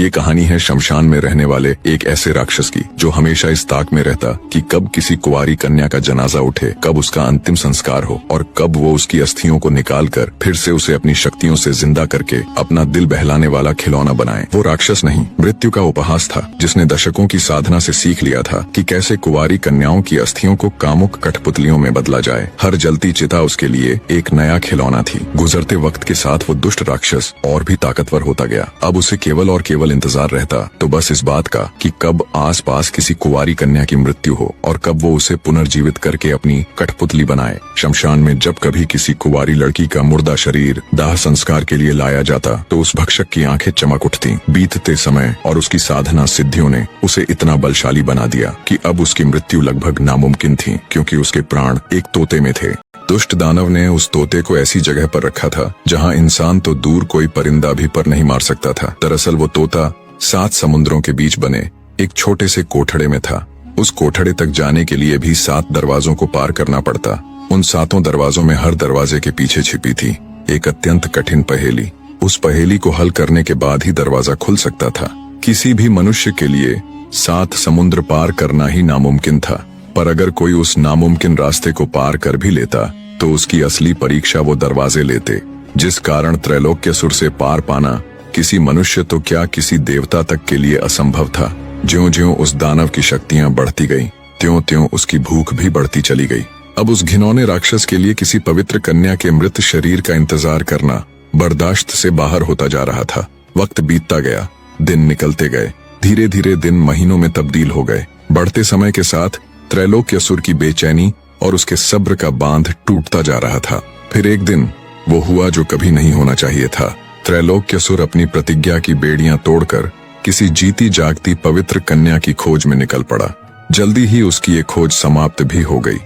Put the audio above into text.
ये कहानी है शमशान में रहने वाले एक ऐसे राक्षस की जो हमेशा इस ताक में रहता कि कब किसी कुंवारी कन्या का जनाजा उठे, कब उसका अंतिम संस्कार हो और कब वो उसकी अस्थियों को निकालकर फिर से उसे अपनी शक्तियों से जिंदा करके अपना दिल बहलाने वाला खिलौना बनाए। वो राक्षस नहीं, मृत्यु का उपहास था, जिसने दशकों की साधना से सीख लिया था कि कैसे कुंवारी कन्याओं की अस्थियों को कामुक कठपुतलियों में बदला जाए। हर जलती चिता उसके लिए एक नया खिलौना थी। गुजरते वक्त के साथ वो दुष्ट राक्षस और भी ताकतवर होता गया। अब उसे केवल और केवल इंतजार रहता तो बस इस बात का कि कब आसपास किसी कुंवारी कन्या की मृत्यु हो और कब वो उसे पुनर्जीवित करके अपनी कठपुतली बनाए। शमशान में जब कभी किसी कुंवारी लड़की का मुर्दा शरीर दाह संस्कार के लिए लाया जाता तो उस भक्षक की आंखें चमक उठती। बीतते समय और उसकी साधना सिद्धियों ने उसे इतना बलशाली बना दिया कि अब उसकी मृत्यु लगभग नामुमकिन थी, क्योंकि उसके प्राण एक तोते में थे। दुष्ट दानव ने उस तोते को ऐसी जगह पर रखा था जहां इंसान तो दूर कोई परिंदा भी पर नहीं मार सकता था। दरअसल वो तोता 7 समुद्रों के बीच बने एक छोटे से कोठड़े में था। उस कोठड़े तक जाने के लिए भी 7 दरवाजों को पार करना पड़ता। उन 7 दरवाजों में हर दरवाजे के पीछे छिपी थी एक अत्यंत कठिन पहेली। उस पहेली को हल करने के बाद ही दरवाजा खुल सकता था। किसी भी मनुष्य के लिए 7 समुद्र पार करना ही नामुमकिन था, पर अगर कोई उस नामुमकिन रास्ते को पार कर भी लेता तो उसकी असली परीक्षा वो दरवाजे लेते, जिस कारण त्रैलोक्यसुर से पार पाना किसी मनुष्य तो क्या किसी देवता तक के लिए असंभव था। ज्यों-ज्यों उस दानव की शक्तियां बढ़ती गईं, त्यों-त्यों उसकी भूख भी बढ़ती चली गई। अब उस घिनौने राक्षस के लिए किसी पवित्र कन्या के मृत शरीर का इंतजार करना बर्दाश्त से बाहर होता जा रहा था। वक्त बीतता गया, दिन निकलते गए, धीरे धीरे दिन महीनों में तब्दील हो गए। बढ़ते समय के साथ त्रैलोक्यसुर की बेचैनी और उसके सब्र का बांध टूटता जा रहा था। फिर एक दिन वो हुआ जो कभी नहीं होना चाहिए था। त्रैलोक्यसुर अपनी प्रतिज्ञा की बेड़ियां तोड़कर किसी जीती जागती पवित्र कन्या की खोज में निकल पड़ा। जल्दी ही उसकी ये खोज समाप्त भी हो गई।